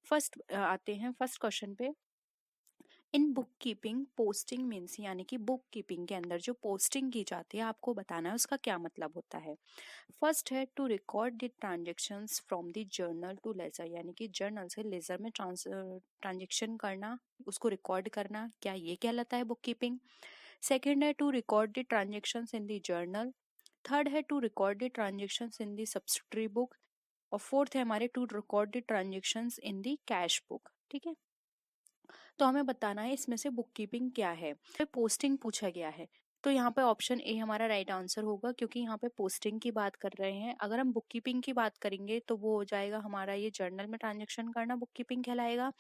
First आते हैं first question पे। In book keeping posting means, यानी कि बुक कीपिंग के अंदर जो पोस्टिंग की जाती है आपको बताना है उसका क्या मतलब होता है। फर्स्ट है to record the transactions from the journal to ledger, यानी कि जर्नल से लेजर में ट्रांजेक्शन करना, उसको रिकॉर्ड करना, क्या ये कहलाता है बुक कीपिंग। सेकेंड है to record the transactions in the journal. Third है to record the transactions in the subsidiary book. और फोर्थ है हमारे to record the transactions in the cash book. ठीक है, तो हमें बताना है इसमें से बुक कीपिंग क्या है। फिर पोस्टिंग पूछा गया है, तो यहाँ पे ऑप्शन ए हमारा राइट आंसर होगा, क्योंकि यहाँ पे पोस्टिंग की बात कर रहे हैं। अगर हम बुक कीपिंग की बात करेंगे तो वो हो जाएगा हमारा ये जर्नल में ट्रांजेक्शन करना बुक कीपिंग कहलाएगा।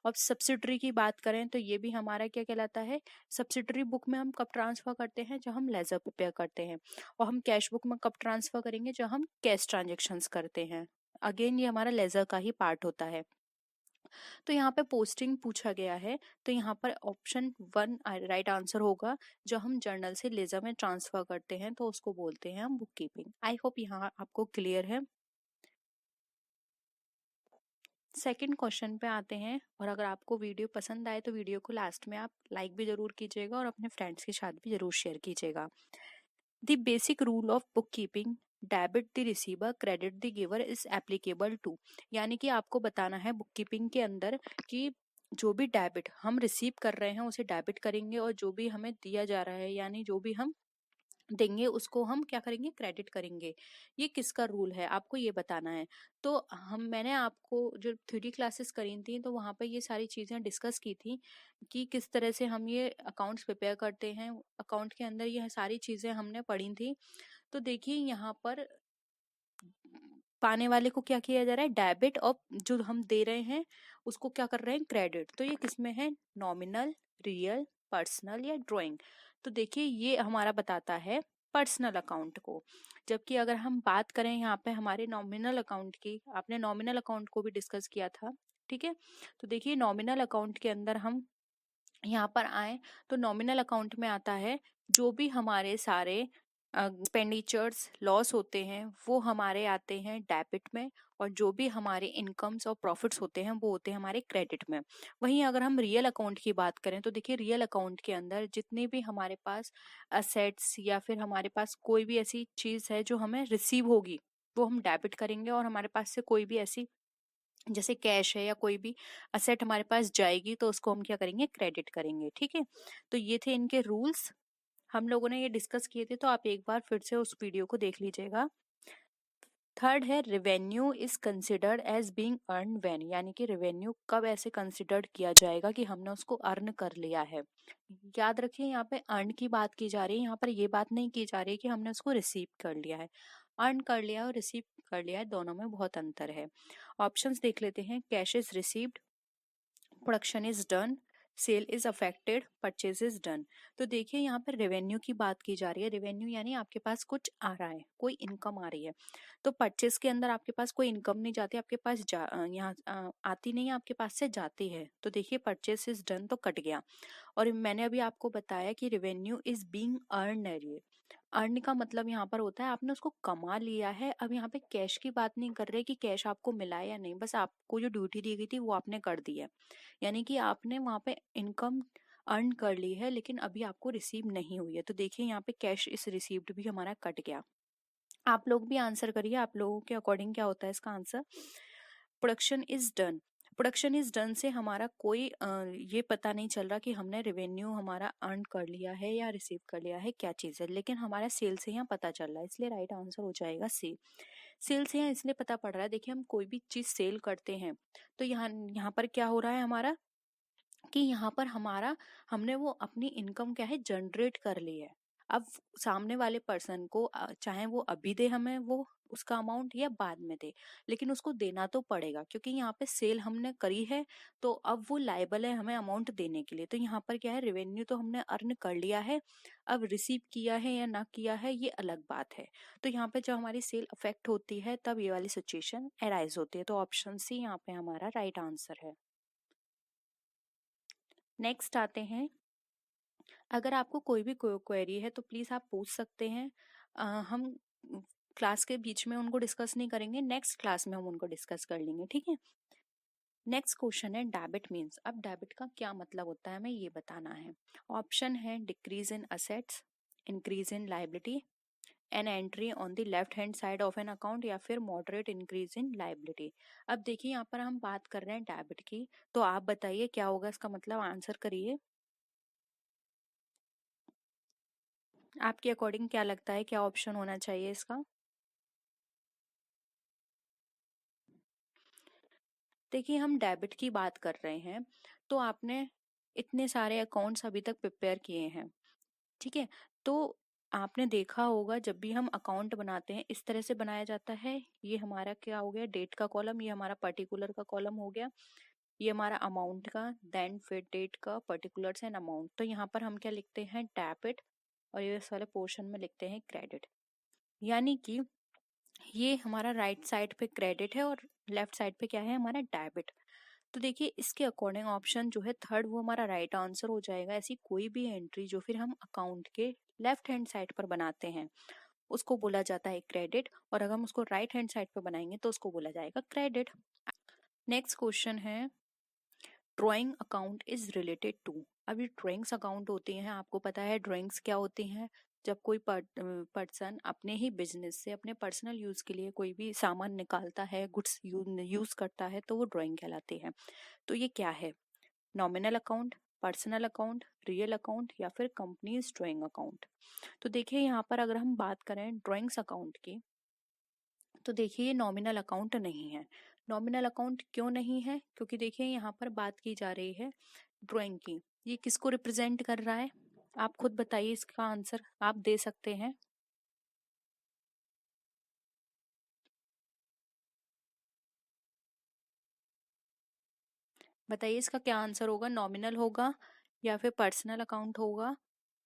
और सब्सिडरी की बात करें तो ये भी हमारा क्या कहलाता है, सब्सिडरी बुक में हम कब ट्रांसफर करते हैं, जब हम लेजर प्रिपेयर करते हैं। और हम कैश बुक में कब ट्रांसफर करेंगे, जब हम कैश ट्रांजेक्शन करते हैं। अगेन ये हमारा लेजर का ही पार्ट होता है। तो यहाँ पे पोस्टिंग पूछा गया है, तो यहाँ पर ऑप्शन वन राइट आंसर होगा। जो हम जर्नल से लेजर में ट्रांसफर करते हैं तो उसको बोलते हैं हम बुक कीपिंग। आई होप यहाँ आपको क्लियर है। सेकंड क्वेश्चन पे आते हैं, और अगर आपको वीडियो पसंद आए तो वीडियो को लास्ट में आप लाइक भी जरूर कीजिएगा और अपने फ्रेंड्स के साथ भी जरूर शेयर कीजिएगा। The basic rule of book keeping, debit the receiver credit the giver is applicable to, यानी कि आपको बताना है बुक कीपिंग के अंदर कि जो भी डेबिट हम रिसीव कर रहे हैं उसे डेबिट करेंगे, और जो भी हमें दिया जा रहा है यानी जो भी हम देंगे उसको हम क्या करेंगे, क्रेडिट करेंगे। ये किसका रूल है आपको ये बताना है। तो मैंने आपको जो थ्योरी क्लासेस करी थी तो वहां पर ये सारी चीजें डिस्कस की थी कि किस तरह से हम ये अकाउंट्स प्रिपेयर करते हैं। अकाउंट के अंदर ये सारी चीजें हमने पढ़ी थी। तो देखिए यहाँ पर पाने वाले को क्या किया जा रहा है, डेबिट, और जो हम दे रहे हैं उसको क्या कर रहे हैं, क्रेडिट। तो ये किसमें है, नॉमिनल, रियल, पर्सनल या ड्राइंग। तो देखिए ये हमारा बताता है पर्सनल अकाउंट को। जबकि अगर हम बात करें यहाँ पे हमारे नॉमिनल अकाउंट की, आपने नॉमिनल अकाउंट को भी डिस्कस किया था। ठीक है, तो देखिए नॉमिनल अकाउंट के अंदर हम यहाँ पर आए तो नॉमिनल अकाउंट में आता है जो भी हमारे सारे एक्सपेंडिचर्स लॉस होते हैं वो हमारे आते हैं डेबिट में, और जो भी हमारे इनकम्स और प्रॉफिट्स होते हैं वो होते हैं हमारे क्रेडिट में। वहीं अगर हम रियल अकाउंट की बात करें तो देखिए रियल अकाउंट के अंदर जितने भी हमारे पास असेट्स या फिर हमारे पास कोई भी ऐसी चीज है जो हमें रिसीव होगी वो हम डेबिट करेंगे, और हमारे पास से कोई भी ऐसी जैसे कैश है या कोई भी असेट हमारे पास जाएगी तो उसको हम क्या करेंगे, क्रेडिट करेंगे। ठीक है, तो ये थे इनके रूल्स, हम लोगों ने ये डिस्कस किए थे, तो आप एक बार फिर से उस वीडियो को देख लीजिएगा। थर्ड है revenue is considered as being earn when, यानी कि रेवेन्यू कब ऐसे कंसिडर्ड किया जाएगा कि हमने उसको अर्न कर लिया है। याद रखिए यहाँ पे अर्न की बात की जा रही है, यहाँ पर ये बात नहीं की जा रही कि हमने उसको रिसीव कर लिया है। अर्न कर लिया और रिसीव कर लिया है, दोनों में बहुत अंतर है। ऑप्शंस देख लेते हैं, cash is received, production is done, sale is affected, purchase is done. तो देखिए यहाँ पर रेवेन्यू की बात की जा रही है। रेवेन्यू यानी आपके पास कुछ आ रहा है, कोई इनकम आ रही है। तो परचेज के अंदर आपके पास कोई इनकम नहीं जाती, आपके पास यहाँ आती नहीं है, आपके पास से जाती है। तो देखिए परचेज इज डन तो कट गया। और मैंने अभी आपको बताया कि रेवेन्यू इज बीइंग अर्न है। अर्न का मतलब यहाँ पर होता है आपने उसको कमा लिया है। अब यहाँ पे कैश की बात नहीं कर रहे कि कैश आपको मिला है या नहीं, बस आपको जो ड्यूटी दी गई थी वो आपने कर दी है। यानी कि आपने वहां पे इनकम अर्न कर ली है लेकिन अभी आपको रिसीव नहीं हुई है। तो देखिए यहाँ पे कैश इस रिसीव्ड भी हमारा कट गया। आप लोग भी आंसर करिए, आप लोगों के अकॉर्डिंग क्या होता है इसका answer. Production is done, production is done से हमारा कोई ये पता नहीं चल रहा कि हमने रेवेन्यू हमारा अर्न कर लिया है या रिसीव कर लिया है, क्या चीज है, लेकिन हमारा सेल से यहाँ पता चल रहा है, इसलिए राइट आंसर हो जाएगा सी। सेल से यहाँ इसलिए पता पड़ रहा है, देखिए हम कोई भी चीज सेल करते हैं तो यहाँ यहाँ पर क्या हो रहा है हमारा कि यहाँ पर हमारा हमने वो अपनी इनकम क्या है जनरेट कर ली है। अब सामने वाले पर्सन को चाहे वो अभी दे हमें वो उसका अमाउंट या बाद में दे, लेकिन उसको देना तो पड़ेगा क्योंकि यहाँ पे सेल हमने करी है। तो अब वो लायबल है हमें अमाउंट देने के लिए। तो यहाँ पर क्या है, रेवेन्यू तो हमने अर्न कर लिया है, अब रिसीव किया है या ना किया है ये अलग बात है। तो यहाँ पे जब हमारी सेल अफेक्ट होती है तब ये वाली सिचुएशन अराइज होती है। तो ऑप्शन सी यहाँ पे हमारा राइट आंसर है। नेक्स्ट आते हैं, अगर आपको कोई भी क्वेरी है तो प्लीज आप पूछ सकते हैं। हम क्लास के बीच में उनको डिस्कस नहीं करेंगे, नेक्स्ट क्लास में हम उनको डिस्कस कर लेंगे, ठीक है। नेक्स्ट क्वेश्चन है डेबिट मीन्स। अब डेबिट का क्या मतलब होता है हमें ये बताना है। ऑप्शन है decrease in assets, increase in liability, an entry on the left hand side of an account, या फिर मॉडरेट इंक्रीज इन लाइबिलिटी। अब देखिए यहाँ पर हम बात कर रहे हैं डेबिट की, तो आप बताइए क्या होगा इसका मतलब, आंसर करिए। आपके अकॉर्डिंग क्या लगता है क्या ऑप्शन होना चाहिए इसका? देखिए हम डेबिट की बात कर रहे हैं, तो आपने इतने सारे अकाउंट्स अभी तक प्रिपेयर किए हैं, ठीक है? तो आपने देखा होगा जब भी हम अकाउंट बनाते हैं इस तरह से बनाया जाता है। ये हमारा क्या हो गया, डेट का कॉलम, ये हमारा पर्टिकुलर का कॉलम हो गया, ये हमारा अमाउंट का, देन फिर डेट का, पर्टिकुलर्स एंड अमाउंट। तो यहाँ पर हम क्या लिखते हैं, डेबिट, और ये इस वाले पोर्शन में लिखते हैं क्रेडिट। यानी कि ये हमारा राइट साइड पे क्रेडिट है और लेफ्ट साइड पे क्या है, हमारा डेबिट। तो देखिए इसके अकॉर्डिंग ऑप्शन जो है थर्ड वो हमारा राइट आंसर हो जाएगा। ऐसी कोई भी एंट्री जो फिर हम अकाउंट के लेफ्ट हैंड साइड पर बनाते हैं उसको बोला जाता है क्रेडिट, और अगर हम उसको राइट हैंड साइड पर बनाएंगे तो उसको बोला जाएगा क्रेडिट। नेक्स्ट क्वेश्चन है drawing account is related to. अभी ड्राइंग्स अकाउंट होते हैं, आपको पता है ड्राइंग्स क्या होती हैं, जब कोई पर्सन अपने ही बिजनेस से अपने पर्सनल यूज के लिए कोई भी सामान निकालता है, गुड्स यूज करता है, तो वो ड्राइंग कहलाती है। तो ये क्या है, nominal account, personal account, real account, या फिर कंपनीज ड्राइंग अकाउंट? तो देखिए यहाँ पर अगर हम बात करें ड्राइंग्स अकाउंट की, तो देखिए ये नॉमिनल अकाउंट नहीं है। नॉमिनल अकाउंट क्यों नहीं है, क्योंकि देखिए यहाँ पर बात की जा रही है ड्राइंग की। ये किसको रिप्रेजेंट कर रहा है, आप खुद बताइए, इसका आंसर आप दे सकते हैं। बताइए इसका क्या आंसर होगा, नॉमिनल होगा या फिर पर्सनल अकाउंट होगा,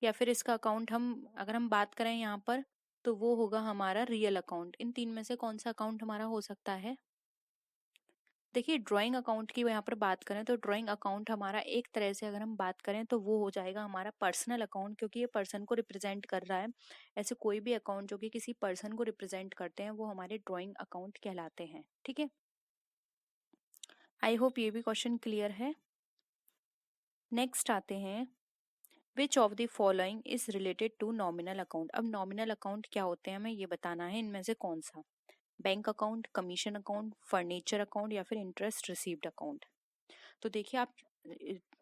या फिर इसका अकाउंट हम अगर हम बात करें यहाँ पर तो वो होगा हमारा रियल अकाउंट। इन तीन में से कौन सा अकाउंट हमारा हो सकता है? देखिए ड्राइंग अकाउंट की यहाँ पर बात करें तो ड्राइंग अकाउंट हमारा एक तरह से अगर हम बात करें तो वो हो जाएगा हमारा पर्सनल अकाउंट, क्योंकि ये पर्सन को रिप्रेजेंट कर रहा है। ऐसे कोई भी अकाउंट जो कि किसी पर्सन को रिप्रेजेंट करते हैं वो हमारे ड्राइंग अकाउंट कहलाते हैं, ठीक है? आई होप ये भी क्वेश्चन क्लियर है। नेक्स्ट आते हैं which of the following is related to nominal account. अब नॉमिनल अकाउंट क्या होते हैं हमें ये बताना है, इनमें से कौन सा, bank account, commission account, furniture account, या फिर इंटरेस्ट रिसीव्ड अकाउंट? तो देखिए आप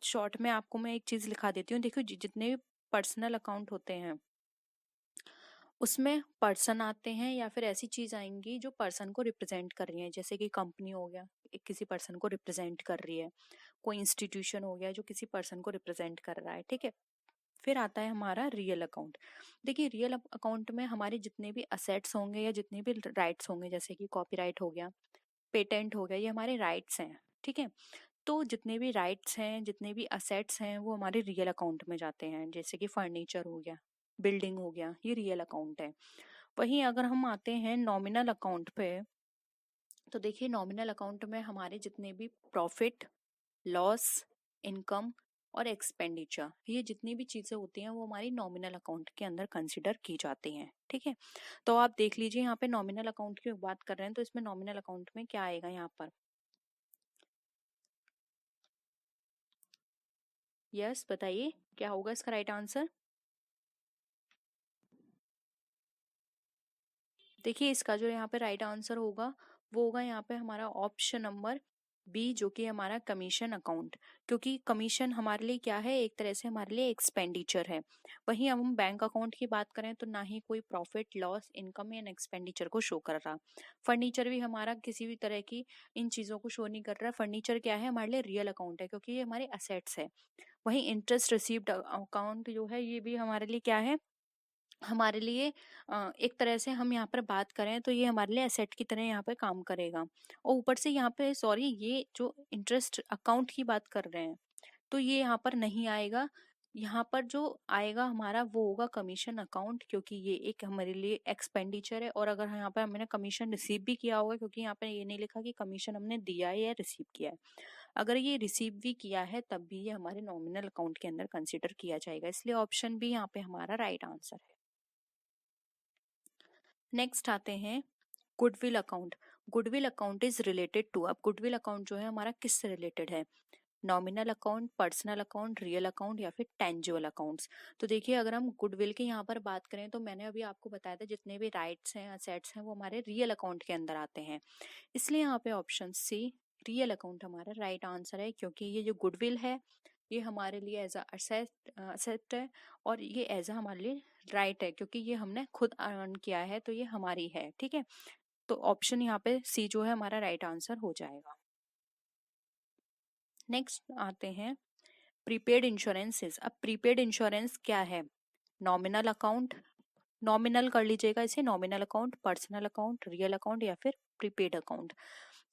शॉर्ट में आपको मैं एक चीज लिखा देती हूँ। देखिए जितने भी पर्सनल अकाउंट होते हैं उसमें पर्सन आते हैं या फिर ऐसी चीज आएंगी जो पर्सन को रिप्रेजेंट कर रही है, जैसे कि कंपनी हो गया, किसी पर्सन को रिप्रेजेंट कर रही है, कोई इंस्टीट्यूशन हो गया जो किसी पर्सन को रिप्रेजेंट कर रहा है, ठीक है? फिर आता है हमारा रियल अकाउंट। देखिए रियल अकाउंट में हमारे जितने भी असेट्स होंगे या जितने भी राइट्स होंगे, जैसे कि कॉपीराइट हो गया, पेटेंट हो गया, ये हमारे राइट्स हैं, ठीक है? तो जितने भी राइट्स हैं, जितने भी असेट्स हैं, वो हमारे रियल अकाउंट में जाते हैं, जैसे कि फर्नीचर हो गया, बिल्डिंग हो गया, ये रियल अकाउंट है। वहीं अगर हम आते हैं नॉमिनल अकाउंट पे, तो देखिए नॉमिनल अकाउंट में हमारे जितने भी प्रॉफिट, लॉस, इनकम और एक्सपेंडिचर, ये जितनी भी चीजें होती हैं वो हमारी नॉमिनल अकाउंट के अंदर कंसिडर की जाती हैं, ठीक है? तो आप देख लीजिए यहाँ पे नॉमिनल अकाउंट की बात कर रहे हैं तो इसमें नॉमिनल अकाउंट में क्या आएगा यहाँ पर? यस बताइए क्या होगा इसका राइट आंसर? देखिए इसका जो यहाँ पे राइट आंसर होगा वो होगा यहाँ पे हमारा ऑप्शन नंबर बी, जो कि हमारा कमीशन अकाउंट। क्योंकि कमीशन हमारे लिए क्या है, एक तरह से हमारे लिए एक्सपेंडिचर है। वहीं अब हम बैंक अकाउंट की बात करें तो ना ही कोई प्रॉफिट, लॉस, इनकम या एक्सपेंडिचर को शो कर रहा। फर्नीचर भी हमारा किसी भी तरह की इन चीजों को शो नहीं कर रहा। फर्नीचर क्या है, हमारे लिए रियल अकाउंट है क्योंकि ये हमारे असेट्स है। वहीं इंटरेस्ट रिसीव्ड अकाउंट जो है ये भी हमारे लिए क्या है, हमारे लिए एक तरह से हम यहाँ पर बात करें तो ये हमारे लिए एसेट की तरह यहाँ पे काम करेगा। और ऊपर से यहाँ पे सॉरी, ये जो इंटरेस्ट अकाउंट की बात कर रहे हैं तो ये यहाँ पर नहीं आएगा। यहाँ पर जो आएगा हमारा वो होगा कमीशन अकाउंट, क्योंकि ये एक हमारे लिए एक्सपेंडिचर है। और अगर यहाँ पे हमने कमीशन रिसीव भी किया होगा, क्योंकि यहाँ पे ये नहीं लिखा कि कमीशन हमने दिया है या रिसीव किया है, अगर ये रिसीव भी किया है तब भी ये हमारे नॉमिनल अकाउंट के अंदर कंसिडर किया जाएगा। इसलिए ऑप्शन बी यहाँ पे हमारा राइट आंसर है। नेक्स्ट आते हैं goodwill account. Goodwill account is related to, अब गुडविल अकाउंट जो है हमारा किससे रिलेटेड है? Nominal account, personal account, real account या फिर टेंजिबल अकाउंट्स। तो देखिए अगर हम गुडविल की यहाँ पर बात करें तो मैंने अभी आपको बताया था जितने भी राइट्स हैं, असेट्स हैं, वो हमारे रियल अकाउंट के अंदर आते हैं। इसलिए यहाँ पे ऑप्शन सी रियल अकाउंट हमारा राइट आंसर है, क्योंकि ये जो गुडविल है ये हमारे लिए एज असेट है और ये एज हमारे लिए राइट है, क्योंकि ये हमने खुद अर्न किया है तो ये हमारी है। ठीक है, तो ऑप्शन यहाँ पे सी जो है हमारा राइट आंसर हो जाएगा। नेक्स्ट आते हैं प्रीपेड इंश्योरेंसेस। अब प्रीपेड इंश्योरेंस क्या है? नॉमिनल अकाउंट, नॉमिनल कर लीजिएगा इसे, nominal account, personal account, real account या फिर प्रीपेड अकाउंट।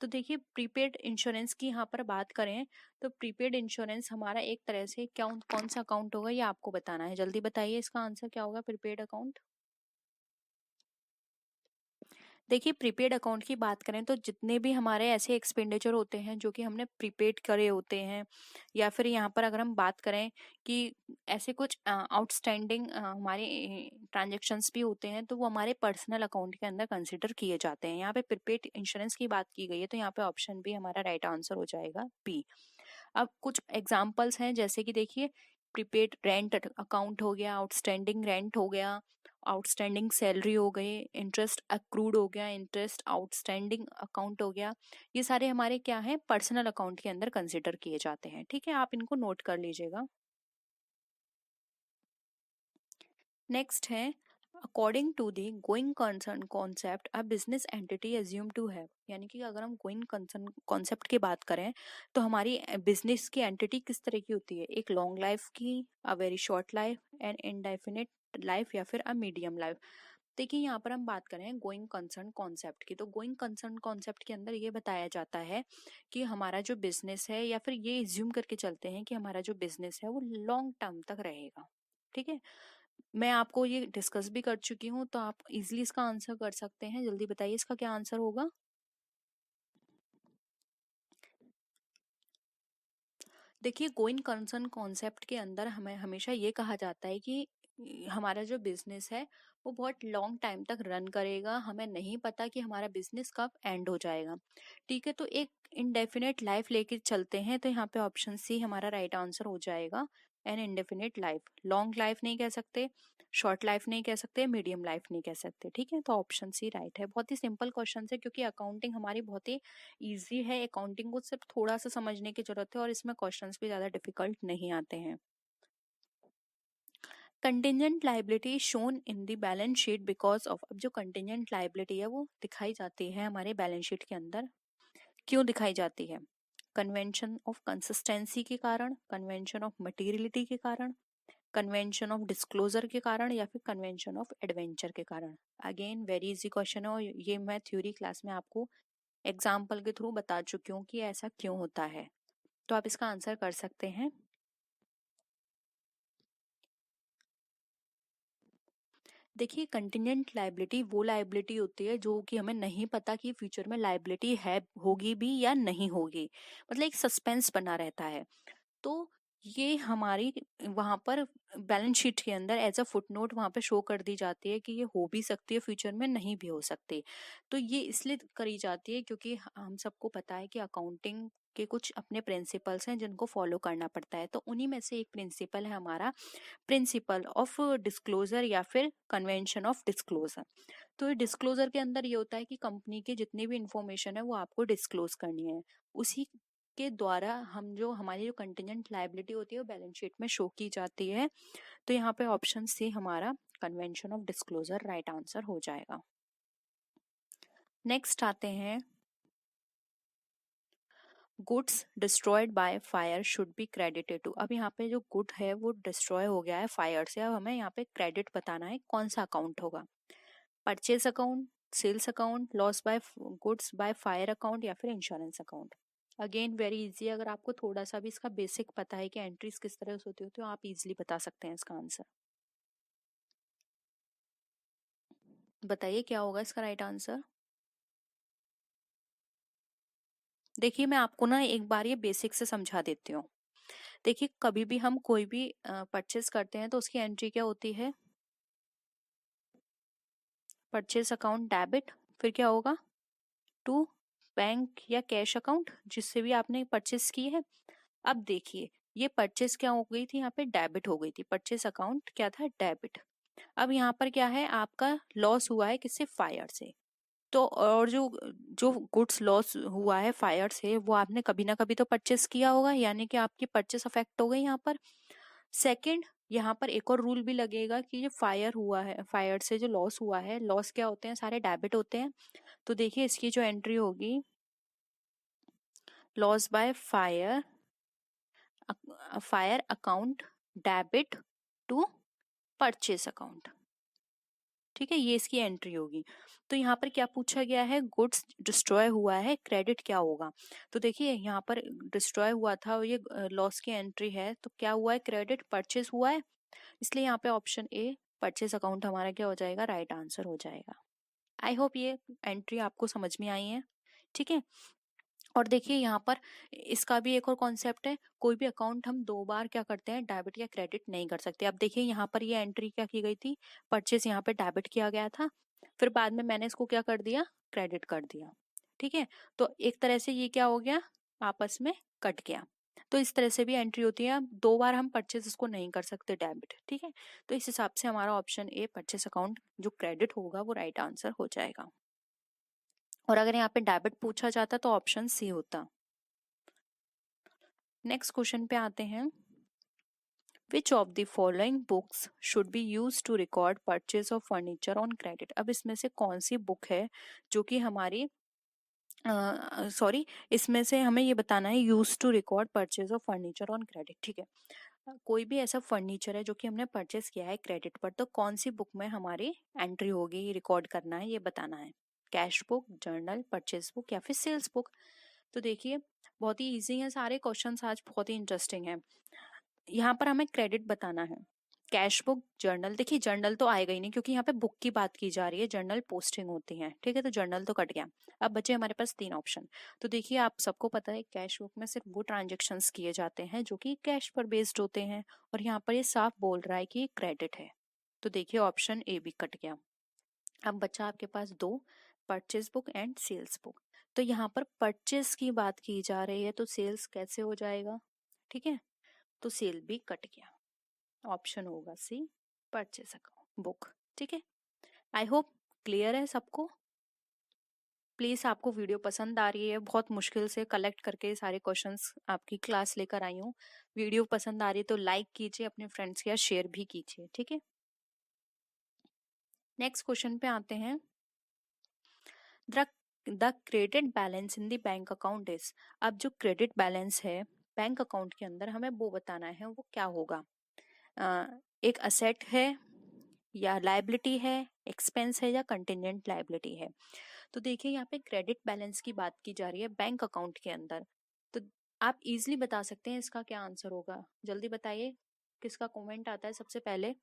तो देखिए प्रीपेड इंश्योरेंस की यहाँ पर बात करें तो प्रीपेड इंश्योरेंस हमारा एक तरह से क्या, कौन सा अकाउंट होगा ये आपको बताना है। जल्दी बताइए इसका आंसर क्या होगा प्रीपेड अकाउंट। देखिए प्रीपेड अकाउंट की बात करें तो जितने भी हमारे ऐसे एक्सपेंडिचर होते हैं जो कि हमने प्रीपेड करे होते हैं, या फिर यहाँ पर अगर हम बात करें कि ऐसे कुछ आउटस्टैंडिंग हमारे ट्रांजेक्शन्स भी होते हैं, तो वो हमारे पर्सनल अकाउंट के अंदर कंसिडर किए जाते हैं। यहाँ पे प्रीपेड इंश्योरेंस की बात की गई है तो यहाँ पे ऑप्शन बी हमारा राइट आंसर हो जाएगा, बी। अब कुछ एग्जाम्पल्स हैं, जैसे कि देखिए प्रीपेड रेंट अकाउंट हो गया, आउटस्टैंडिंग रेंट हो गया, आउटस्टैंडिंग सैलरी हो गई, इंटरेस्ट अक्रूड हो गया, इंटरेस्ट आउटस्टैंडिंग अकाउंट हो गया। ये सारे हमारे क्या हैं, पर्सनल अकाउंट के अंदर कंसिडर किए जाते हैं। ठीक है, आप इनको नोट कर लीजिएगा। नेक्स्ट है according to the going concern concept a business entity assume to have, यानी कि अगर हम गोइंग कंसर्न कॉन्सेप्ट की बात करें तो हमारी बिजनेस की एंटिटी किस तरह की होती है? एक लॉन्ग लाइफ की, a very short life, and indefinite life या फिर अ मीडियम लाइफ। देखिए यहाँ पर हम बात करें गोइंग कंसर्न कॉन्सेप्ट की, तो गोइंग कंसर्न कॉन्सेप्ट के अंदर ये बताया जाता है कि हमारा जो बिजनेस है, या फिर ये एज्यूम करके चलते हैं कि हमारा जो बिजनेस है वो लॉन्ग टर्म तक रहेगा। ठीक है, मैं आपको ये डिस्कस भी कर चुकी हूँ तो आप इजीली इसका आंसर कर सकते हैं। जल्दी बताइए इसका क्या आंसर होगा। देखिए गोइंग कंसर्न कॉन्सेप्ट के अंदर हमें हमेशा ये कहा जाता है कि हमारा जो बिजनेस है वो बहुत लॉन्ग टाइम तक रन करेगा, हमें नहीं पता कि हमारा बिजनेस कब एंड हो जाएगा। ठीक है, तो एक इनडेफिनेट लाइफ लेके चलते हैं, तो यहाँ पे ऑप्शन सी हमारा राइट आंसर हो जाएगा, an indefinite life. Long life नहीं कह सकते, शॉर्ट लाइफ नहीं कह सकते, मीडियम लाइफ नहीं कह सकते। ठीक है, तो ऑप्शन सी राइट है। बहुत ही सिंपल क्वेश्चन है, क्योंकि अकाउंटिंग हमारी बहुत ही इजी है, अकाउंटिंग को सिर्फ थोड़ा सा समझने की जरूरत है और इसमें क्वेश्चंस भी ज्यादा डिफिकल्ट नहीं आते हैं। Contingent liability shown in the balance sheet because of, अब जो कंटिजेंट लाइबिलिटी है वो दिखाई जाती है हमारे बैलेंस शीट के अंदर, क्यों दिखाई जाती है? कन्वेंशन ऑफ कंसिस्टेंसी के कारण, कन्वेंशन ऑफ मटीरियलिटी के कारण, कन्वेंशन ऑफ डिस्क्लोजर के कारण, या फिर कन्वेंशन ऑफ एडवेंचर के कारण। अगेन वेरी इजी क्वेश्चन है और ये मैं थ्योरी क्लास में आपको एग्जाम्पल के थ्रू बता चुकी हूँ कि ऐसा क्यों होता है, तो आप इसका आंसर कर सकते हैं। देखिए कंटिजेंट लाइबिलिटी वो लाइबिलिटी होती है जो कि हमें नहीं पता कि फ्यूचर में लाइबिलिटी है, होगी भी या नहीं होगी, मतलब एक सस्पेंस बना रहता है। तो ये हमारी वहां पर बैलेंस शीट के अंदर एज अ फुटनोट वहां पे शो कर दी जाती है कि ये हो भी सकती है फ्यूचर में, नहीं भी हो सकती। तो ये इसलिए करी जाती है क्योंकि हम सबको पता है कि अकाउंटिंग के कुछ अपने प्रिंसिपल्स हैं जिनको फॉलो करना पड़ता है, तो उन्हीं में से एक प्रिंसिपल है हमारा प्रिंसिपल ऑफ डिस्क्लोजर या फिर कन्वेंशन ऑफ डिस्क्लोजर। तो डिस्क्लोजर के अंदर ये होता है कि कंपनी के जितनी भी इंफॉर्मेशन है वो आपको डिस्क्लोज करनी है, उसी के द्वारा हम जो हमारी जो कंटिजेंट लायबिलिटी होती है वो बैलेंस शीट में शो की जाती है। तो यहाँ पे ऑप्शन सी हमारा convention of disclosure right answer हो जाएगा। नेक्स्ट आते हैं goods destroyed by fire should be credited to. अब यहाँ पे जो गुड है वो डिस्ट्रॉय हो गया है फायर से, अब हमें यहाँ पे क्रेडिट बताना है कौन सा अकाउंट होगा, purchase account, sales account, loss by goods by fire account या फिर insurance account. Again very easy, अगर आपको थोड़ा सा भी इसका बेसिक पता है कि एंट्रीज किस तरह से होती है तो आप इजीली बता सकते हैं इसका आंसर। बताइए क्या होगा इसका राइट आंसर। देखिए मैं आपको ना एक बार ये बेसिक से समझा देती हूँ। देखिए कभी भी हम कोई भी परचेस करते हैं तो उसकी एंट्री क्या होती है? परचेस अकाउंट डेबिट, फिर क्या होगा? टू बैंक या कैश अकाउंट जिससे भी आपने परचेस की है। अब देखिए ये परचेस क्या हो गई थी, यहाँ पे डेबिट हो गई थी, परचेस अकाउंट क्या था, डेबिट। अब यहाँ पर क्या है, आपका लॉस हुआ है किससे, फायर से। तो और जो जो गुड्स लॉस हुआ है फायर से, वो आपने कभी ना कभी तो परचेस किया होगा, यानी कि आपकी परचेस अफेक्ट हो गई यहाँ पर। सेकंड, यहाँ पर एक और रूल भी लगेगा कि जो फायर हुआ है, फायर से जो लॉस हुआ है, लॉस क्या होते हैं, सारे डेबिट होते हैं। तो देखिए इसकी जो एंट्री होगी, loss by fire, fire account debit to purchase account. ठीक है, ये इसकी एंट्री होगी। तो यहाँ पर क्या पूछा गया है, गुड्स डिस्ट्रॉय हुआ है, क्रेडिट क्या होगा। तो देखिए यहाँ पर डिस्ट्रॉय हुआ था, ये लॉस की एंट्री है, तो क्या हुआ है, क्रेडिट, परचेस हुआ है, इसलिए यहाँ पे ऑप्शन ए परचेस अकाउंट हमारा क्या हो जाएगा, राइट आंसर हो जाएगा। आई होप ये एंट्री आपको समझ में आई है। ठीक है, और देखिए यहाँ पर इसका भी एक और कॉन्सेप्ट है, कोई भी अकाउंट हम दो बार क्या करते हैं, डेबिट या क्रेडिट नहीं कर सकते। अब देखिए यहाँ पर ये एंट्री क्या की गई थी, परचेस यहाँ पे डेबिट किया गया था, फिर बाद में मैंने इसको क्या कर दिया, क्रेडिट कर दिया। ठीक है, तो एक तरह से ये क्या हो गया, आपस में कट गया। तो इस तरह से भी एंट्री होती है, दो बार हम परचेस इसको नहीं कर सकते डेबिट। ठीक है, तो इस हिसाब से हमारा ऑप्शन ए परचेस अकाउंट जो क्रेडिट होगा वो राइट आंसर हो जाएगा। और अगर यहाँ पे डेबिट पूछा जाता तो ऑप्शन सी होता। नेक्स्ट क्वेश्चन पे आते हैं, which of the following books should be use to record purchase of furniture on credit. अब इसमें से कौन सी बुक है जो कि हमारी सॉरी इसमें से हमें ये बताना है, use to record purchase of furniture on credit. ठीक है, कोई भी ऐसा फर्नीचर है जो कि हमने परचेस किया है क्रेडिट पर, तो कौन सी बुक में हमारी एंट्री होगी, रिकॉर्ड करना है, ये बताना है। Cash book, journal, purchase book या फिर सेल्स बुक। तो देखिए बहुत ही इजी है सारे क्वेश्चंस, आज बहुत ही इंटरेस्टिंग है। यहाँ पर हमें क्रेडिट बताना है, कैश बुक, जर्नल। देखिए जर्नल तो आएगा ही नहीं क्योंकि यहाँ पे बुक की बात की जा रही है, जर्नल पोस्टिंग होती है। ठीक है, तो जर्नल तो कट गया। अब बचे हमारे पास तीन ऑप्शन। तो देखिए आप सबको पता है कैश बुक में सिर्फ वो ट्रांजेक्शन्स किए जाते हैं जो कि कैश पर बेस्ड होते हैं, और यहाँ पर ये साफ बोल रहा है कि क्रेडिट है। तो देखिए ऑप्शन ए भी कट गया। अब बचा आपके पास दो, purchase book and sales book. तो यहाँ पर परचेज की बात की जा रही है, तो सेल्स कैसे हो जाएगा। ठीक है, तो सेल भी कट गया, ऑप्शन होगा सी, परचेस अकाउंट बुक। ठीक है, आई होप क्लियर है सबको। प्लीज आपको वीडियो पसंद आ रही है, बहुत मुश्किल से कलेक्ट करके सारे क्वेश्चंस आपकी क्लास लेकर आई हूँ। वीडियो पसंद आ रही है तो लाइक कीजिए, अपने फ्रेंड्स के साथ शेयर भी कीजिए। ठीक है, नेक्स्ट क्वेश्चन पे आते हैं, the credit balance in the bank account is. अब जो क्रेडिट बैलेंस है बैंक अकाउंट के अंदर, हमें वो बताना है वो क्या होगा। एक असेट है या लायबिलिटी है, एक्सपेंस है या कंटिजेंट लायबिलिटी है। तो देखिए यहाँ पे क्रेडिट बैलेंस की बात की जा रही है बैंक अकाउंट के अंदर। तो आप इजीली बता सकते हैं इसका क्या आंसर होगा, जल्दी बताइए, किसका कमेंट आता है सबसे पहले।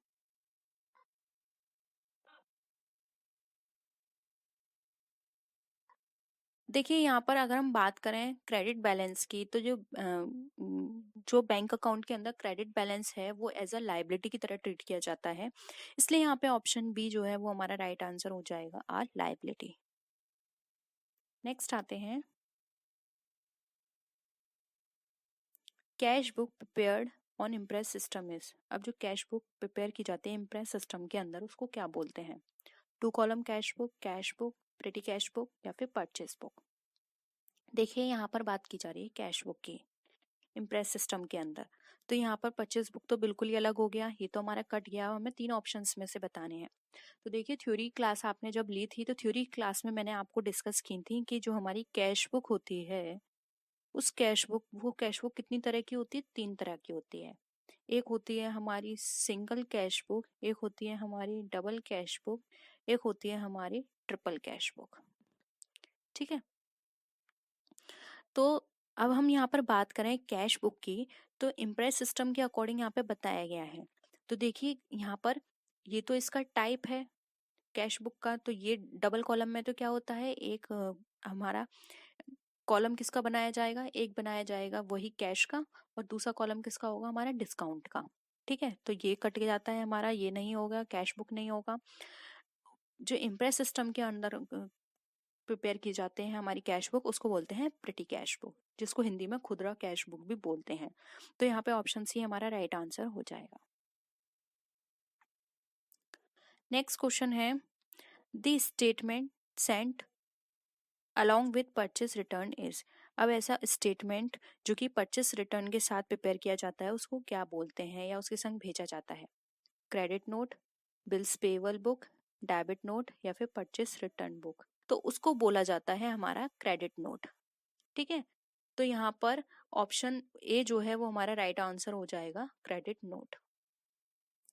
देखिए यहाँ पर अगर हम बात करें क्रेडिट बैलेंस की, तो जो बैंक अकाउंट के अंदर क्रेडिट बैलेंस है वो एज अ लाइबिलिटी की तरह ट्रीट किया जाता है, इसलिए यहाँ पे ऑप्शन बी जो है वो हमारा राइट आंसर हो जाएगा, आर लाइबिलिटी। नेक्स्ट आते हैं, cash book prepared on impress system is. अब जो कैश बुक प्रिपेयर की जाती है इम्प्रेस सिस्टम के अंदर, उसको क्या बोलते हैं, two column cash book, pretty cash book या फिर परचेस बुक। देखिए यहाँ पर बात की जा रही है कैश बुक की इम्प्रेस सिस्टम के अंदर, तो यहाँ पर परचेस बुक तो बिल्कुल ही अलग हो गया, ये तो हमारा कट गया, हमें तीन ऑप्शंस में से बताने हैं। तो देखिए थ्योरी क्लास आपने जब ली थी, तो थ्योरी क्लास में मैंने आपको डिस्कस की थी कि जो हमारी कैश बुक होती है, उस कैश बुक कितनी तरह की होती है, तीन तरह की होती है। एक होती है हमारी सिंगल कैश बुक, एक होती है हमारी डबल कैश बुक, एक होती है हमारी ट्रिपल कैश बुक। ठीक है, तो अब हम यहाँ पर बात करें कैश बुक की, तो इम्प्रेस सिस्टम के अकॉर्डिंग यहाँ पे बताया गया है। तो देखिए यहाँ पर ये तो इसका टाइप है कैश बुक का, तो ये डबल कॉलम में तो क्या होता है, एक हमारा कॉलम किसका बनाया जाएगा, एक बनाया जाएगा वही कैश का, और दूसरा कॉलम किसका होगा, हमारा डिस्काउंट का। ठीक है, तो ये कट के जाता है हमारा, ये नहीं होगा, कैश बुक नहीं होगा। जो इम्प्रेस सिस्टम के अंदर प्रिपेयर की जाते हैं हमारी कैश बुक, उसको बोलते हैं पेटी कैश बुक, जिसको हिंदी में खुदरा कैश बुक भी बोलते हैं। तो यहाँ पे ऑप्शन सी हमारा राइट आंसर हो जाएगा। नेक्स्ट क्वेश्चन है, the statement sent along with purchase return is. अब ऐसा स्टेटमेंट जो कि परचेस रिटर्न के साथ प्रिपेयर किया जाता है उसको क्या बोलते हैं या उसके संग भेजा जाता है? Credit note, bills payable book, debit note या फिर परचेस रिटर्न बुक? तो उसको बोला जाता है हमारा क्रेडिट नोट। ठीक है, तो यहाँ पर ऑप्शन ए जो है वो हमारा राइट आंसर हो जाएगा, क्रेडिट नोट,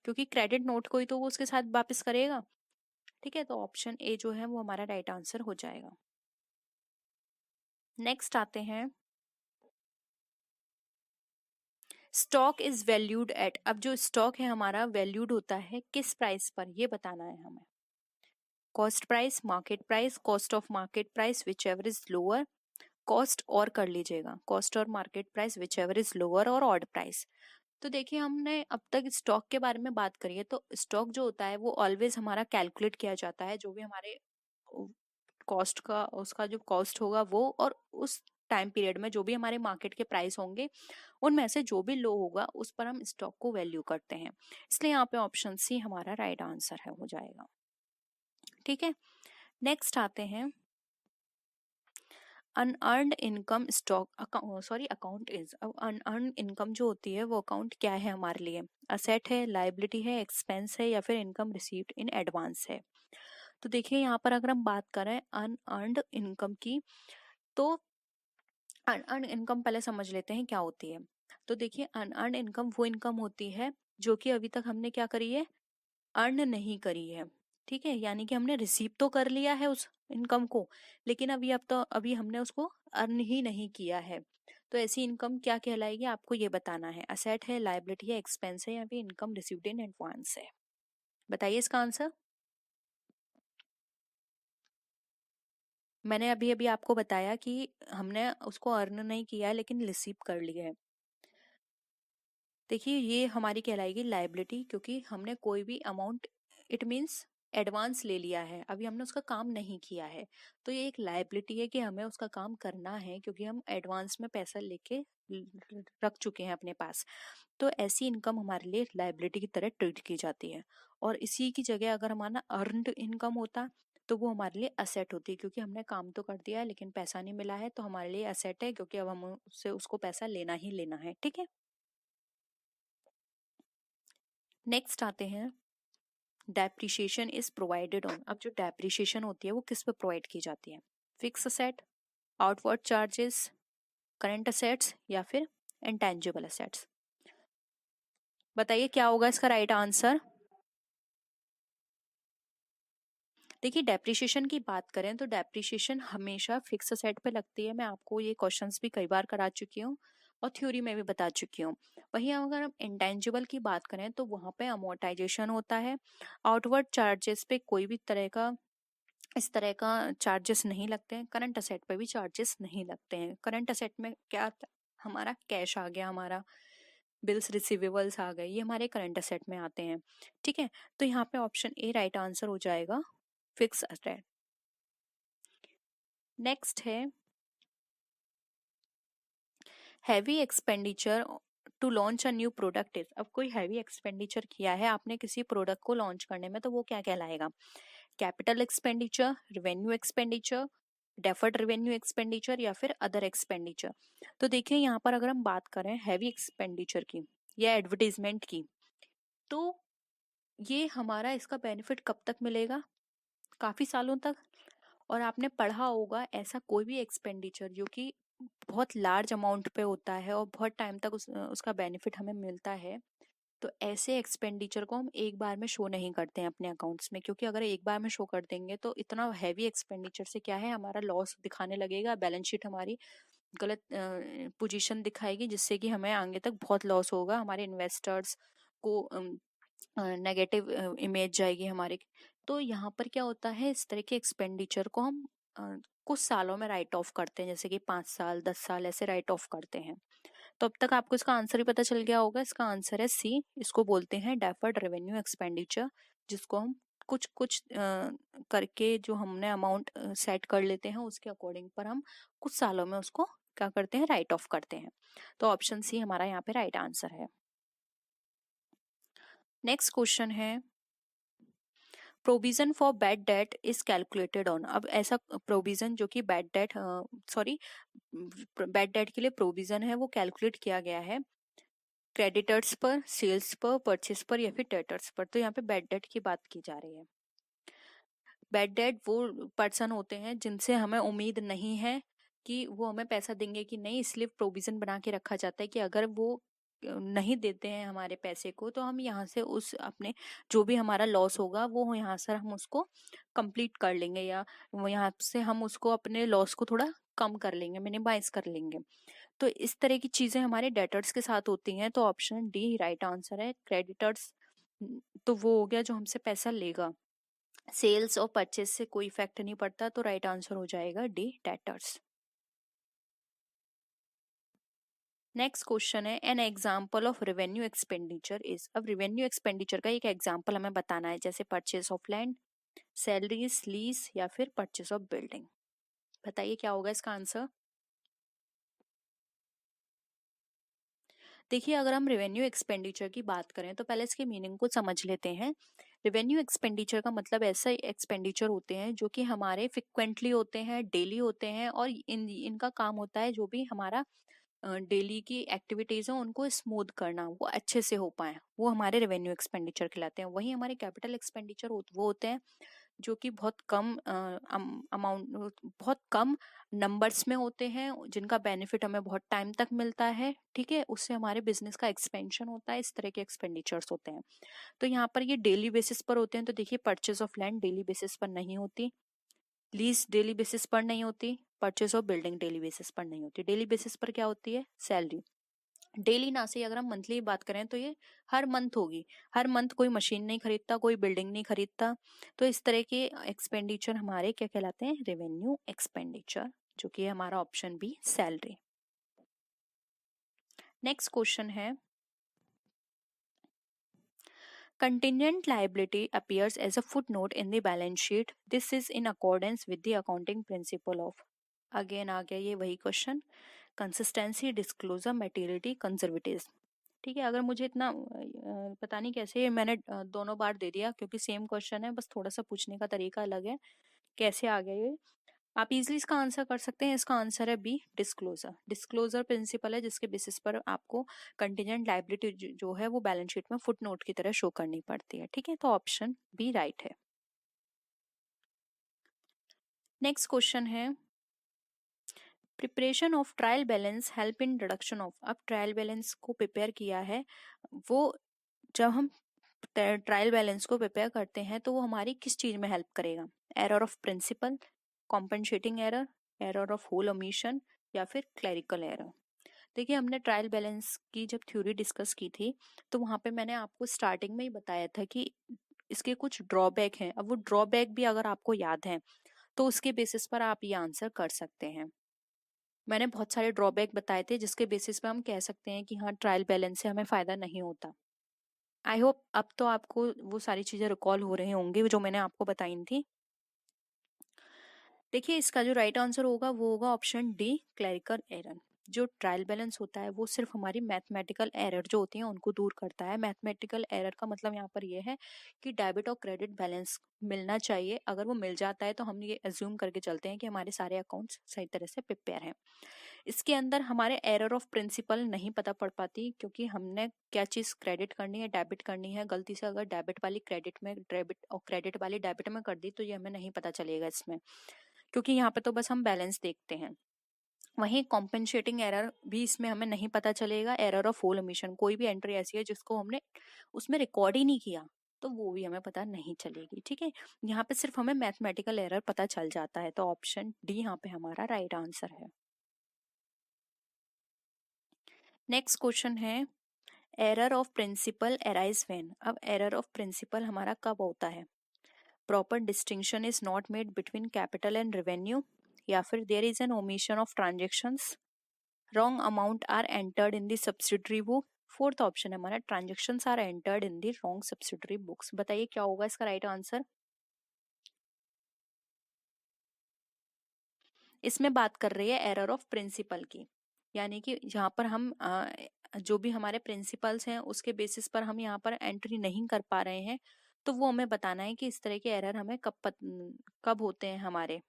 क्योंकि क्रेडिट नोट को ही तो वो उसके साथ वापस करेगा। ठीक है, तो ऑप्शन ए जो है वो हमारा राइट आंसर हो जाएगा। नेक्स्ट आते हैं, स्टॉक इज वैल्यूड एट। अब जो स्टॉक है हमारा वैल्यूड होता है किस प्राइस पर, ये बताना है हमें। Cost price, market price, cost of market price which ever is lower, cost और कर लीजिएगा, कॉस्ट और market price which ever is lower और ऑड प्राइस। तो देखिए हमने अब तक स्टॉक के बारे में बात करी है, तो स्टॉक जो होता है वो ऑलवेज हमारा कैलकुलेट किया जाता है, जो भी हमारे कॉस्ट का उसका जो कॉस्ट होगा वो, और उस टाइम पीरियड में जो भी हमारे मार्केट के प्राइस होंगे उनमें से जो भी लो होगा उस पर हम स्टॉक को वैल्यू करते हैं। इसलिए यहाँ पे ऑप्शन सी हमारा राइट आंसर है, हो जाएगा। ठीक है, नेक्स्ट आते हैं, unearned income stock account is. अब अनअर्न्ड इनकम जो होती है वो अकाउंट क्या है हमारे लिए? असेट है, लायबिलिटी है, एक्सपेंस है या फिर इनकम रिसीव्ड इन एडवांस है? तो देखिए यहाँ पर अगर हम बात करें अनअर्न्ड इनकम की, तो अनअर्न्ड इनकम पहले समझ लेते हैं क्या होती है। तो देखिए अनअर्न्ड इनकम वो इनकम होती है जो कि अभी तक हमने क्या करी है, अर्न नहीं करी है। ठीक है, यानी कि हमने रिसीव तो कर लिया है उस इनकम को, लेकिन अभी हमने उसको अर्न ही नहीं किया है। तो ऐसी इनकम क्या कहलाएगी, आपको ये बताना है। असेट है, लायबिलिटी है, एक्सपेंस है या फिर इनकम रिसीव्ड इन एडवांस है? बताइए इसका आंसर। मैंने अभी अभी आपको बताया कि हमने उसको अर्न नहीं किया है लेकिन रिसीव कर लिया है। देखिए ये हमारी कहलाएगी लायबिलिटी, क्योंकि हमने कोई भी अमाउंट, इट मीन्स एडवांस ले लिया है, अभी हमने उसका काम नहीं किया है। तो ये एक लायबिलिटी है कि हमें उसका काम करना है, क्योंकि हम एडवांस में पैसा लेके रख चुके हैं अपने पास। तो ऐसी इनकम हमारे लिए लायबिलिटी की तरह ट्रीट की जाती है। और इसी की जगह अगर हमारा अर्नड इनकम होता तो वो हमारे लिए असेट होती, क्योंकि हमने काम तो कर दिया है लेकिन पैसा नहीं मिला है, तो हमारे लिए असेट है, क्योंकि अब हम उससे उसको पैसा लेना ही लेना है। ठीक है, नेक्स्ट आते हैं, डेप्रिसिएशन इज प्रोवाइडेड ऑन। अब जो डेप्रिसिएशन होती है वो किस पे प्रोवाइड की जाती है? Fix asset, outward charges, current assets या फिर इंटेंजिबल असेट्स? बताइए क्या होगा इसका राइट आंसर। देखिए डेप्रिसिएशन की बात करें तो डेप्रिसिएशन हमेशा फिक्स असेट पे लगती है। मैं आपको ये क्वेश्चंस भी कई बार करा चुकी हूँ और थ्योरी में भी बता चुकी हूँ। वहीं अगर हम इंटेंजिबल की बात करें तो वहाँ पे अमोर्टाइजेशन होता है। आउटवर्ड चार्जेस पे कोई भी तरह का इस तरह का चार्जेस नहीं लगते हैं। करंट असेट पे भी चार्जेस नहीं लगते हैं। करंट असेट में क्या आता है? हमारा कैश आ गया, हमारा बिल्स रिसीवेबल्स आ गए, ये हमारे करंट असेट में आते हैं। ठीक है, तो यहाँ पे ऑप्शन ए राइट आंसर हो जाएगा, फिक्स असेट। नेक्स्ट है, heavy expenditure to launch a new product is. अब कोई हैवी एक्सपेंडिचर किया है आपने किसी प्रोडक्ट को लॉन्च करने में, तो वो क्या कहलाएगा? Capital expenditure, revenue expenditure, deferred revenue expenditure या फिर अदर एक्सपेंडिचर? तो देखिए यहाँ पर अगर हम बात करें हैवी एक्सपेंडिचर की या एडवर्टीजमेंट की, तो ये हमारा इसका बेनिफिट कब तक मिलेगा? काफी सालों तक। और आपने पढ़ा होगा ऐसा कोई भी एक्सपेंडिचर जो कि बहुत लार्ज अमाउंट पे होता है और बहुत टाइम तक उसका बेनिफिट हमें मिलता है, तो ऐसे एक्सपेंडिचर को हम एक बार में शो नहीं करते हैं अपने अकाउंट्स में, क्योंकि अगर एक बार में शो कर देंगे तो इतना हैवी एक्सपेंडिचर से क्या है, हमारा लॉस दिखाने लगेगा, बैलेंस शीट हमारी गलत पोजीशन दिखाएगी, जिससे कि हमें आगे तक बहुत लॉस होगा, हमारे इन्वेस्टर्स को नेगेटिव इमेज जाएगी हमारे। तो यहाँ पर क्या होता है, इस तरह के एक्सपेंडिचर को हम कुछ सालों में राइट ऑफ करते हैं, जैसे कि 5 साल 10 साल ऐसे राइट ऑफ करते हैं। तो अब तक आपको इसका आंसर ही पता चल गया होगा। इसका आंसर है सी, इसको बोलते हैं डेफर्ड रेवेन्यू एक्सपेंडिचर, जिसको हम कुछ कुछ करके जो हमने अमाउंट सेट कर लेते हैं उसके अकॉर्डिंग पर हम कुछ सालों में उसको क्या करते हैं, राइट ऑफ करते हैं। तो ऑप्शन सी हमारा यहाँ पे राइट आंसर है। नेक्स्ट क्वेश्चन है provision for bad debt is calculated on. अब ऐसा प्रोविजन जो कि बैड डेट बैड डेट के लिए प्रोविजन है वो कैलकुलेट किया गया है क्रेडिटर्स पर, सेल्स पर, परचेस पर या फिर डेटर्स पर। तो यहाँ पे बैड डेट की बात की जा रही है। बैड डेट वो पर्सन होते हैं जिनसे हमें उम्मीद नहीं है कि वो हमें पैसा देंगे कि नहीं, इसलिए प्रोविजन बना के रखा जाता है कि अगर वो नहीं देते हैं हमारे पैसे को तो हम यहाँ से उस अपने जो भी हमारा लॉस होगा वो यहाँ से हम उसको कंप्लीट कर लेंगे, या वो यहाँ से हम उसको अपने लॉस को थोड़ा कम कर लेंगे, मिनिमाइज कर लेंगे। तो इस तरह की चीजें हमारे डेटर्स के साथ होती हैं। तो ऑप्शन डी राइट आंसर है। क्रेडिटर्स तो वो हो गया जो हमसे पैसा लेगा, सेल्स और परचेस से कोई इफेक्ट नहीं पड़ता। तो राइट आंसर हो जाएगा डी, डेटर्स। नेक्स्ट क्वेश्चन है N example of revenue expenditure is. अब रेवेन्यू एक्सपेंडिचर का एक एग्जाम्पल हमें बताना है, जैसे purchase of land, salaries, lease या फिर परचेस ऑफ बिल्डिंग। बताइए क्या होगा इसका आंसर। देखिए अगर हम रेवेन्यू एक्सपेंडिचर की बात करें तो पहले इसके मीनिंग को समझ लेते हैं। रेवेन्यू एक्सपेंडिचर का मतलब ऐसा एक्सपेंडिचर होते हैं जो कि हमारे फ्रिक्वेंटली होते हैं, डेली होते हैं, और इनका काम होता है जो भी हमारा डेली की एक्टिविटीज हैं उनको स्मूथ करना, वो अच्छे से हो पाए, वो हमारे रेवेन्यू एक्सपेंडिचर कहलाते हैं। वहीं हमारे कैपिटल एक्सपेंडिचर वो होते हैं जो कि बहुत कम अमाउंट, बहुत कम नंबर्स में होते हैं, जिनका बेनिफिट हमें बहुत टाइम तक मिलता है। ठीक है, उससे हमारे बिजनेस का एक्सपेंशन होता है। इस तरह के एक्सपेंडिचर्स होते हैं। तो यहाँ पर ये डेली बेसिस पर होते हैं। तो देखिए purchase of land daily basis पर नहीं होती, लीज डेली बेसिस पर नहीं होती, purchase of building daily basis पर नहीं होती। डेली बेसिस पर क्या होती है, सैलरी। डेली ना से अगर हम मंथली बात करें तो ये हर मंथ होगी। हर मंथ कोई मशीन नहीं खरीदता, कोई बिल्डिंग नहीं खरीदता। तो इस तरह के एक्सपेंडिचर हमारे क्या कहलाते हैं, रेवेन्यू एक्सपेंडिचर, जो कि हमारा option B salary. Next question है contingent liability appears as a footnote in the balance sheet. This is in accordance with the accounting principle of। Again आ गया ये वही question, consistency, disclosure, materiality, conservatism. ठीक है, अगर मुझे इतना पता नहीं कैसे मैंने दोनों बार दे दिया, क्योंकि सेम क्वेश्चन है, बस थोड़ा सा पूछने का तरीका अलग है। कैसे आ गया ये, आप इजीली इसका आंसर कर सकते हैं। इसका आंसर है बी, डिस्क्लोजर। डिस्क्लोजर प्रिंसिपल है जिसके बेसिस पर आपको कंटिजेंट लायबिलिटी जो है वो बैलेंस शीट में फुट नोट की तरह शो करनी पड़ती है। ठीक है, तो ऑप्शन बी राइट है। नेक्स्ट क्वेश्चन है preparation of trial balance help in deduction of. अब ट्रायल बैलेंस को प्रिपेयर किया है, वो जब हम ट्रायल बैलेंस को प्रिपेयर करते हैं तो वो हमारी किस चीज में हेल्प करेगा, error of principle, compensating error, error of whole omission या फिर क्लरिकल एरर। देखिए हमने ट्रायल बैलेंस की जब थ्योरी डिस्कस की थी तो वहां पे मैंने आपको स्टार्टिंग में ही बताया था कि इसके कुछ ड्रॉबैक हैं। अब वो ड्रॉबैक भी अगर आपको याद है तो उसके बेसिस पर आप ये आंसर कर सकते हैं। मैंने बहुत सारे ड्रॉबैक बताए थे जिसके बेसिस पे हम कह सकते हैं कि हाँ ट्रायल बैलेंस से हमें फायदा नहीं होता। आई होप अब तो आपको वो सारी चीजें रिकॉल हो रही होंगी जो मैंने आपको बताई थी। देखिए इसका जो राइट आंसर होगा वो होगा ऑप्शन डी, क्लरिकल एरर। जो ट्रायल बैलेंस होता है वो सिर्फ हमारी मैथमेटिकल एरर जो होती है उनको दूर करता है। मैथमेटिकल एरर का मतलब यहाँ पर ये है कि डेबिट और क्रेडिट बैलेंस मिलना चाहिए। अगर वो मिल जाता है तो हम ये एज्यूम करके चलते हैं कि हमारे सारे अकाउंट्स सही तरह से प्रिपेयर हैं। इसके अंदर हमारे एरर ऑफ प्रिंसिपल नहीं पता पड़ पाती, क्योंकि हमने क्या चीज क्रेडिट करनी है, डेबिट करनी है, गलती से अगर डेबिट वाली क्रेडिट में, डेबिट और क्रेडिट वाली डेबिट में कर दी तो ये हमें नहीं पता चलेगा इसमें, क्योंकि यहाँ पे तो बस हम बैलेंस देखते हैं। वहीं कॉम्पेंसेटिंग एरर भी इसमें हमें नहीं पता चलेगा। एरर ऑफ होल ओमिशन, कोई भी एंट्री ऐसी है जिसको हमने उसमें रिकॉर्ड ही नहीं किया तो वो भी हमें पता नहीं चलेगी। ठीक है, यहाँ पे सिर्फ हमें मैथमेटिकल एरर पता चल जाता है। तो ऑप्शन डी यहाँ पे हमारा राइट आंसर है। नेक्स्ट क्वेश्चन है error of principle arise when. अब एरर ऑफ प्रिंसिपल हमारा कब होता है, proper distinction is not made between capital and revenue, या फिर there is an omission of transactions, wrong amount are entered in the subsidiary book. Fourth option है हमारा transactions are entered in the wrong subsidiary books. बताइए क्या होगा इसका right answer. इसमें बात कर रही है एरर ऑफ प्रिंसिपल की, यानी कि जहाँ पर हम जो भी हमारे प्रिंसिपल्स हैं उसके बेसिस पर हम यहाँ पर एंट्री नहीं कर पा रहे हैं, तो वो हमें बताना है कि इस तरह के एरर हमें कब होते हैं हमारे।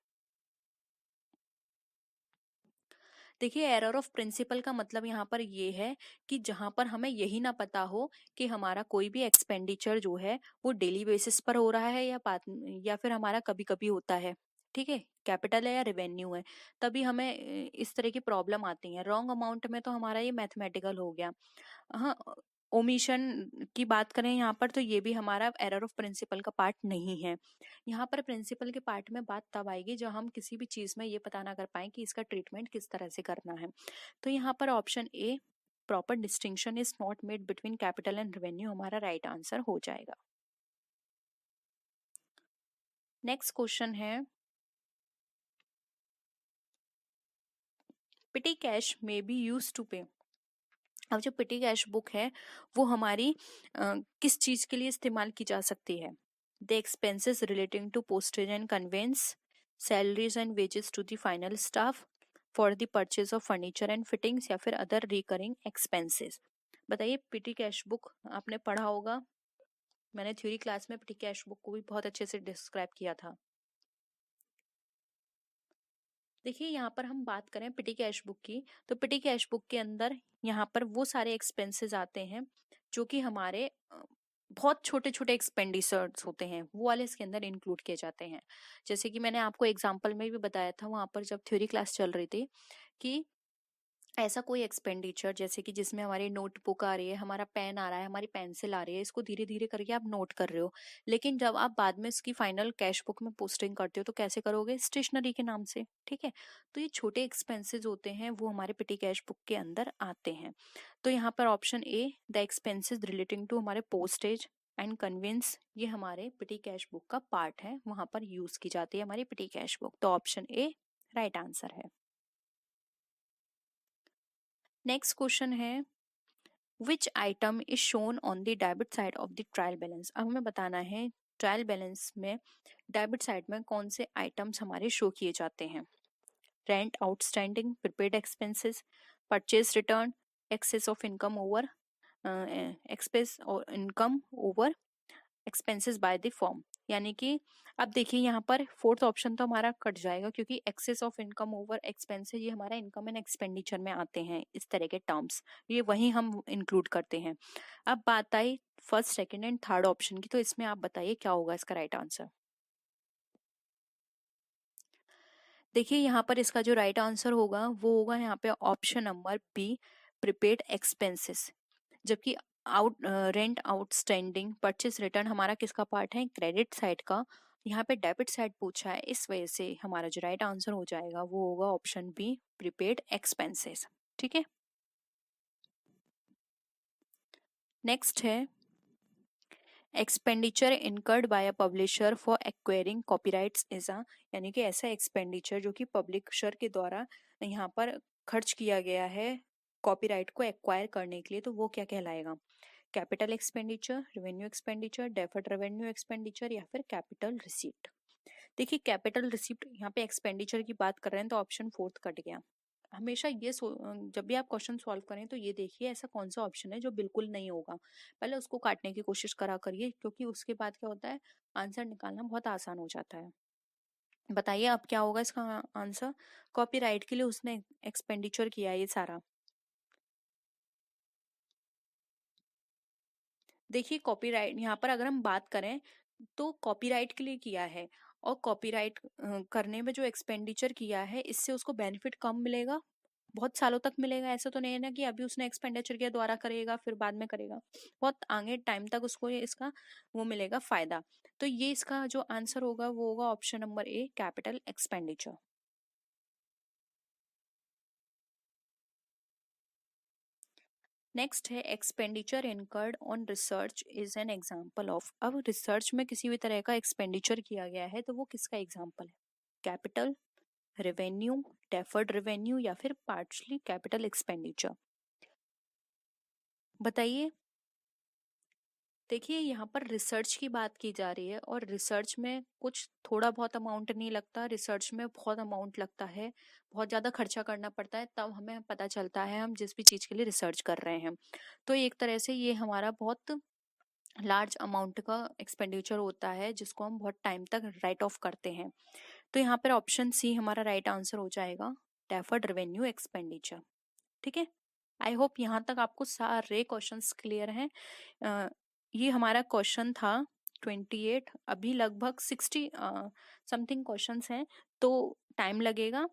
देखिए, एरर ऑफ प्रिंसिपल का मतलब यहाँ पर ये है कि जहाँ पर हमें यही ना पता हो कि हमारा कोई भी एक्सपेंडिचर जो है वो डेली बेसिस पर हो रहा है या फिर हमारा कभी कभी होता है, ठीक है, कैपिटल है या रेवेन्यू है, तभी हमें इस तरह की प्रॉब्लम आती है। रॉन्ग अमाउंट में तो हमारा ये मैथमेटिकल हो गया। हाँ, ओमिशन की बात करें यहाँ पर, तो ये भी हमारा एरर ऑफ प्रिंसिपल का पार्ट नहीं है। यहाँ पर प्रिंसिपल के पार्ट में बात तब आएगी जब हम किसी भी चीज में ये पता ना कर पाए कि इसका ट्रीटमेंट किस तरह से करना है। तो यहाँ पर option A, proper distinction is not made between capital and revenue, हमारा राइट आंसर हो जाएगा। नेक्स्ट क्वेश्चन है, petty cash may be use to pay. अब जो पिटी कैश बुक है वो हमारी किस चीज के लिए इस्तेमाल की जा सकती है? The expenses relating to postage and conveyance, salaries and wages to the final staff, for the purchase of furniture and fittings, या फिर अदर रिकरिंग एक्सपेंसेस। बताइए, पिटी कैश बुक आपने पढ़ा होगा, मैंने थ्योरी क्लास में पिटी कैश बुक को भी बहुत अच्छे से डिस्क्राइब किया था। देखिए, यहाँ पर हम बात करें पिटी कैश बुक की, तो पिटी कैश बुक के अंदर यहाँ पर वो सारे एक्सपेंसेस आते हैं जो कि हमारे बहुत छोटे छोटे एक्सपेंडिचर्स होते हैं, वो वाले इसके अंदर इंक्लूड किए जाते हैं। जैसे कि मैंने आपको एग्जांपल में भी बताया था वहां पर जब थ्योरी क्लास चल रही थी, कि ऐसा कोई एक्सपेंडिचर जैसे कि जिसमें हमारी नोटबुक आ रही है, हमारा पेन आ रहा है, हमारी पेंसिल आ रही है, इसको धीरे धीरे करके आप नोट कर रहे हो, लेकिन जब आप बाद में इसकी फाइनल कैश बुक में पोस्टिंग करते हो तो कैसे करोगे? स्टेशनरी के नाम से, ठीक है। तो ये छोटे एक्सपेंसेस होते हैं, वो हमारे पिटी कैश बुक के अंदर आते हैं। तो यहाँ पर option A, the expenses relating to हमारे पोस्टेज एंड कन्वेंस, ये हमारे पिटी कैश बुक का पार्ट है, वहां पर यूज की जाती है हमारी पिटी कैश बुक। तो ऑप्शन ए राइट आंसर है। नेक्स्ट क्वेश्चन है, which item is shown on the debit side of the trial balance. अब हमें बताना है ट्रायल बैलेंस में डेबिट साइड में कौन से आइटम्स हमारे शो किए जाते हैं। Rent outstanding, prepaid expenses, purchase return, excess of income over expense और income over expenses by the firm. यानी कि अब देखिए, यहाँ पर फोर्थ ऑप्शन तो हमारा कट जाएगा, क्योंकि excess of income over expenses ये हमारा इनकम एंड एक्सपेंडिचर में आते हैं, इस तरह के टर्म्स ये वही हम इंक्लूड करते हैं। अब बात आई first, second and third option की, तो इसमें आप बताइए क्या होगा इसका राइट आंसर। देखिए, यहाँ पर इसका जो राइट आंसर होगा वो होगा यहाँ पे option number B, prepaid expenses. जबकि रेंट आउटस्टैंडिंग, परचेस रिटर्न हमारा किसका पार्ट है? क्रेडिट साइड का। यहाँ पे डेबिट साइड पूछा है, इस वजह से हमारा जो राइट आंसर हो जाएगा वो होगा ऑप्शन बी, प्रीपेड एक्सपेंसेस। ठीक है, नेक्स्ट है, expenditure incurred by a publisher for acquiring copyrights is a, यानी कि ऐसा एक्सपेंडिचर जो कि पब्लिशर के द्वारा यहाँ पर खर्च किया गया है कॉपीराइट को एक्वायर करने के लिए, तो वो क्या कहलाएगा? Capital expenditure, revenue expenditure, deferred revenue expenditure, या फिर कैपिटल रिसीप्ट। देखिए, कैपिटल रिसीप्ट यहाँ पे एक्सपेंडिचर की बात कर रहे हैं, तो ऑप्शन फोर्थ कट गया। हमेशा ये जब भी आप क्वेश्चन सॉल्व करें तो ये देखिए ऐसा कौन सा ऑप्शन है जो बिल्कुल नहीं होगा, पहले उसको काटने की कोशिश करा करिए, क्योंकि उसके बाद क्या होता है, आंसर निकालना बहुत आसान हो जाता है। बताइए अब क्या होगा इसका आंसर? कॉपीराइट के लिए उसने एक्सपेंडिचर किया ये सारा। देखिए, कॉपीराइट यहाँ पर अगर हम बात करें तो कॉपीराइट के लिए किया है, और कॉपीराइट करने में जो एक्सपेंडिचर किया है इससे उसको बेनिफिट कम मिलेगा, बहुत सालों तक मिलेगा। ऐसा तो नहीं है ना कि अभी उसने एक्सपेंडिचर किया दोबारा करेगा फिर बाद में करेगा, बहुत आगे टाइम तक उसको ये इसका वो मिलेगा फायदा। तो ये इसका जो आंसर होगा वो होगा option number A, capital expenditure. Next है, expenditure incurred on research is an example of. अब रिसर्च में किसी भी तरह का एक्सपेंडिचर किया गया है तो वो किसका एग्जाम्पल है? कैपिटल, रेवेन्यू, डेफर्ड रेवेन्यू, या फिर पार्शली कैपिटल एक्सपेंडिचर। बताइए, देखिए यहाँ पर रिसर्च की बात की जा रही है और रिसर्च में कुछ थोड़ा बहुत अमाउंट नहीं लगता, रिसर्च में बहुत अमाउंट लगता है, बहुत ज़्यादा खर्चा करना पड़ता है, तब हमें पता चलता है हम जिस भी चीज़ के लिए रिसर्च कर रहे हैं। तो एक तरह से ये हमारा बहुत लार्ज अमाउंट का एक्सपेंडिचर होता है जिसको हम बहुत टाइम तक राइट ऑफ करते हैं। तो यहाँ पर ऑप्शन सी हमारा राइट आंसर हो जाएगा, डेफर्ड रेवेन्यू एक्सपेंडिचर। ठीक है, आई होप यहाँ तक आपको सारे क्वेश्चंस क्लियर हैं। ये हमारा क्वेश्चन था 28, अभी लगभग 60 समथिंग क्वेश्चंस हैं, तो टाइम लगेगा।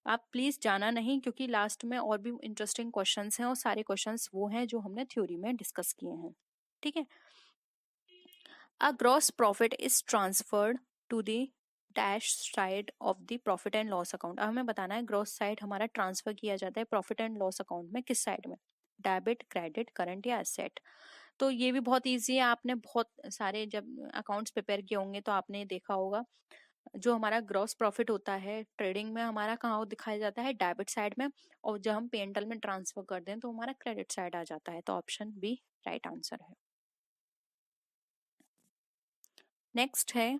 आप प्लीज जाना नहीं, क्योंकि लास्ट में और भी इंटरेस्टिंग क्वेश्चंस हैं और सारे क्वेश्चंस वो हैं जो हमने थ्योरी में डिस्कस किए हैं। ठीक है, a gross profit is transferred to the dash side of the profit and loss account. अब हमें बताना है ग्रॉस साइड हमारा ट्रांसफर किया जाता है प्रॉफिट एंड लॉस अकाउंट में किस साइड में, डेबिट, क्रेडिट, करंट या एसेट। तो ये भी बहुत इजी है, आपने बहुत सारे जब अकाउंट्स प्रिपेयर किए होंगे तो आपने देखा होगा, जो हमारा ग्रॉस प्रॉफिट होता है ट्रेडिंग में हमारा कहाँ दिखाया जाता है, डेबिट साइड में, और जब हम P&L में ट्रांसफर कर दें तो हमारा क्रेडिट साइड आ जाता है। तो ऑप्शन बी राइट आंसर है। नेक्स्ट है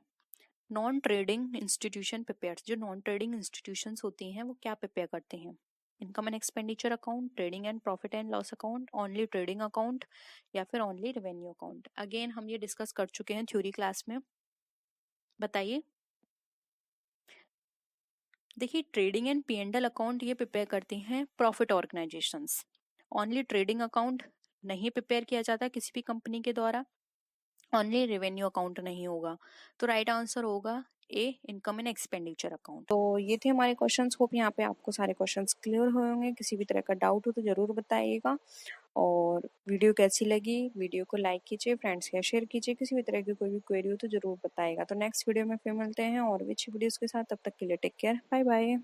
नॉन ट्रेडिंग इंस्टीट्यूशन प्रिपेयर। जो नॉन ट्रेडिंग इंस्टीट्यूशंस होती हैं वो क्या प्रिपेयर करते हैं, income and expenditure account, trading and profit and loss account, only trading account, या फिर ओनली रेवेन्यू अकाउंट। अगेन हम ये डिस्कस कर चुके हैं थ्योरी क्लास में, बताइए। देखिए ट्रेडिंग एंड P&L अकाउंट ये प्रिपेयर करती हैं profit organisations. Only trading account नहीं प्रिपेयर किया जाता किसी भी कंपनी के द्वारा, ओनली रेवेन्यू अकाउंट नहीं होगा। तो राइट आंसर होगा ए, इनकम एंड एक्सपेंडिचर अकाउंट। तो ये थे हमारे क्वेश्चंस। होप यहाँ पे आपको सारे क्वेश्चंस क्लियर हुए होंगे। किसी भी तरह का डाउट हो तो जरूर बताइएगा। और वीडियो कैसी लगी, वीडियो को लाइक कीजिए, फ्रेंड्स के शेयर कीजिए। किसी भी तरह की कोई भी क्वेरी हो तो जरूर बताइएगा। तो नेक्स्ट वीडियो में फिर मिलते हैं और भी अच्छी वीडियोस के साथ। तब तक के लिए टेक केयर, बाय बाय।